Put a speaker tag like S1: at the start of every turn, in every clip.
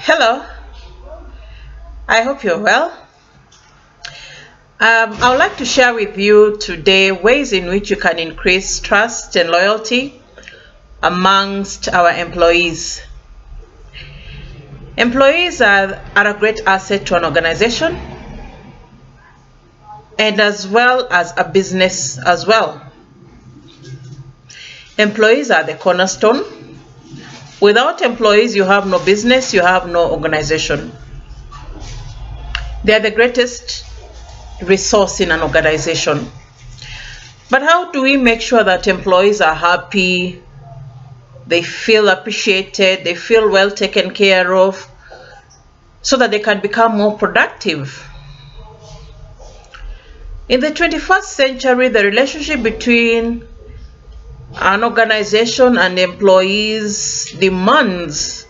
S1: Hello, I hope you're well. I would like to share with you today ways in which you can increase trust and loyalty amongst our employees. Employees are a great asset to an organization and as well as a business as well. Employees are the cornerstone. Without employees, you have no business, you have no organization. They are the greatest resource in an organization. But how do we make sure that employees are happy, they feel appreciated, they feel well taken care of, so that they can become more productive? In the 21st century, the relationship between an organization and employees demands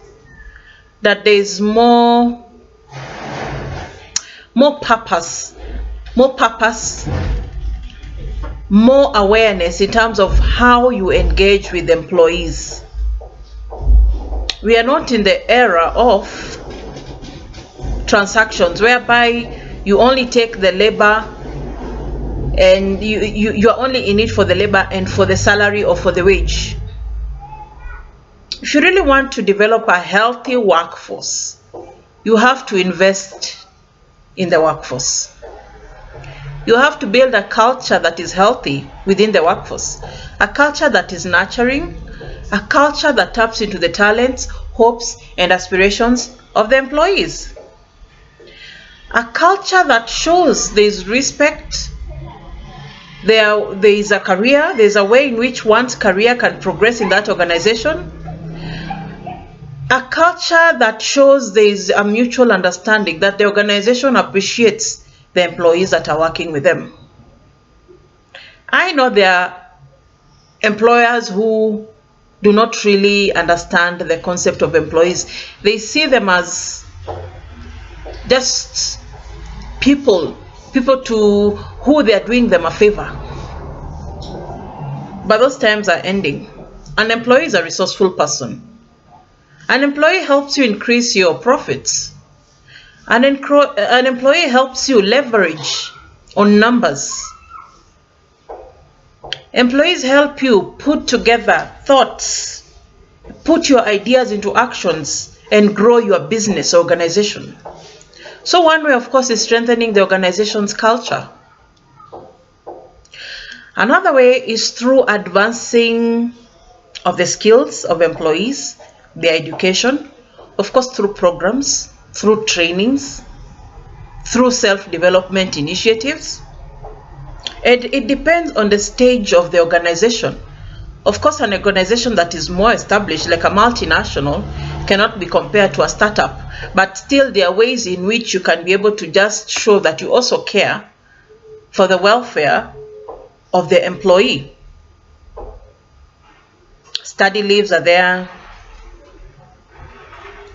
S1: that there is more purpose, more purpose, more awareness in terms of how you engage with employees. We are not in the era of transactions whereby you only take the labor and you are only in it for the labor and for the salary or for the wage. If you really want to develop a healthy workforce, you have to invest in the workforce. You have to build a culture that is healthy within the workforce, a culture that is nurturing, a culture that taps into the talents, hopes, and aspirations of the employees. A culture that shows there is respect, there is a career, there's a way in which one's career can progress in that organization. A culture that shows there is a mutual understanding, that the organization appreciates the employees that are working with them. I know there are employers who do not really understand the concept of employees. They see them as just people to who they are doing them a favor. But those times are ending. An employee is a resourceful person. An employee helps you increase your profits. An employee helps you leverage on numbers. Employees help you put together thoughts, put your ideas into actions, and grow your business organization. So one way, of course, is strengthening the organization's culture. Another way is through advancing of the skills of employees, their education, of course, through programs, through trainings, through self-development initiatives. And it depends on the stage of the organization. Of course, an organization that is more established, like a multinational, cannot be compared to a startup. But still, there are ways in which you can be able to just show that you also care for the welfare of the employee. Study leaves are there,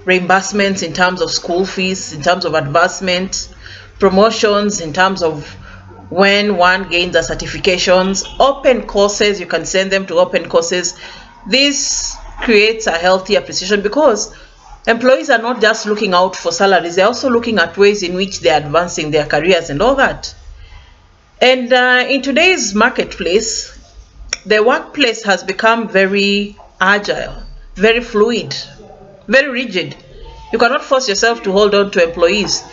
S1: reimbursements in terms of school fees, in terms of advancement, promotions in terms of when one gains the certifications, open courses, you can send them to open courses. This creates a healthy appreciation because employees are not just looking out for salaries, they're also looking at ways in which they're advancing their careers and all that. And in today's marketplace, the workplace has become very agile, very fluid, very rigid. You cannot force yourself to hold on to employees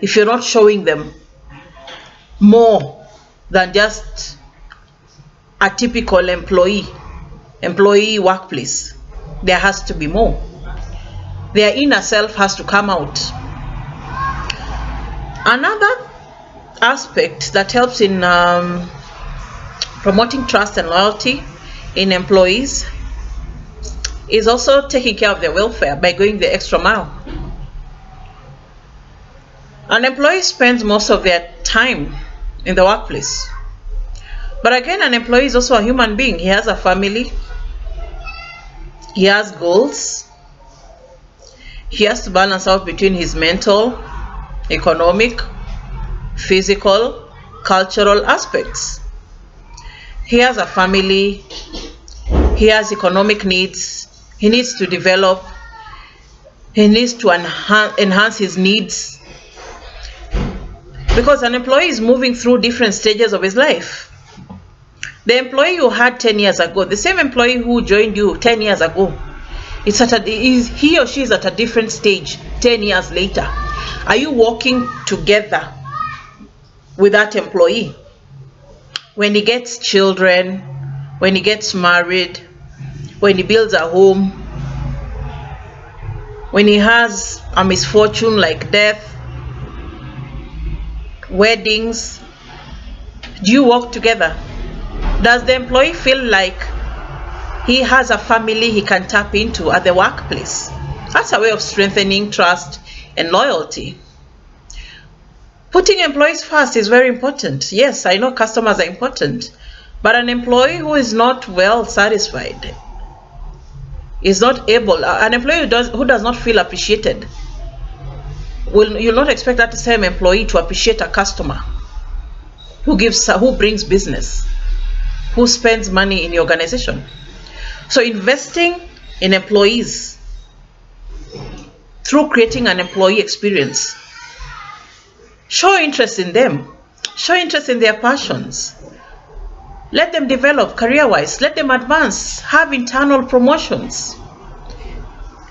S1: if you're not showing them more than just a typical employee workplace. There has to be more. Their inner self has to come out. Another aspect that helps in promoting trust and loyalty in employees is also taking care of their welfare by going the extra mile. An employee spends most of their time in the workplace. But again, an employee is also a human being. He has a family. He has goals. He has to balance out between his mental, economic, physical, cultural aspects. He has a family. He has economic needs. He needs to develop. He needs to enhance his needs, because an employee is moving through different stages of his life. The employee you had 10 years ago, the same employee who joined you 10 years ago, he or she is at a different stage 10 years later. Are you working together with that employee? When he gets children, when he gets married, when he builds a home, when he has a misfortune like death, weddings, do you work together? Does the employee feel like he has a family he can tap into at the workplace? That's a way of strengthening trust and loyalty. Putting employees first is very important. Yes, I know customers are important, but an employee who is not well satisfied, is not able, an employee who does not feel appreciated, you'll not expect that same employee to appreciate a customer who brings business, who spends money in the organization. So investing in employees through creating an employee experience, show interest in them, show interest in their passions, let them develop career-wise, let them advance, have internal promotions,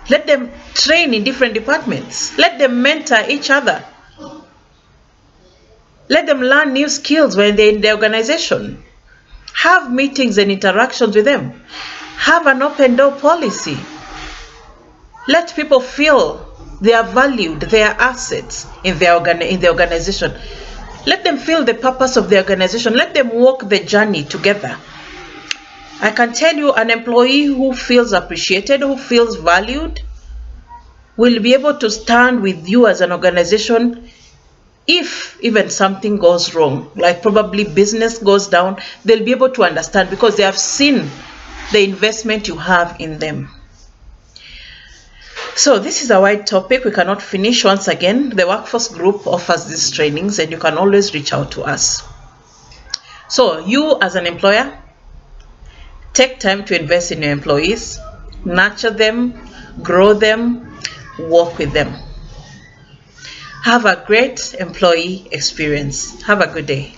S1: let them train in different departments, let them mentor each other, let them learn new skills when they're in the organization, have meetings and interactions with them, have an open door policy, let people feel they are valued, they are assets in the organization. Let them feel the purpose of the organization. Let them walk the journey together. I can tell you, an employee who feels appreciated, who feels valued, will be able to stand with you as an organization if even something goes wrong, like probably business goes down. They'll be able to understand because they have seen the investment you have in them. So this is a wide topic. We cannot finish. Once again, the Workforce Group offers these trainings and you can always reach out to us. So you as an employer, take time to invest in your employees, nurture them, grow them, work with them. Have a great employee experience. Have a good day.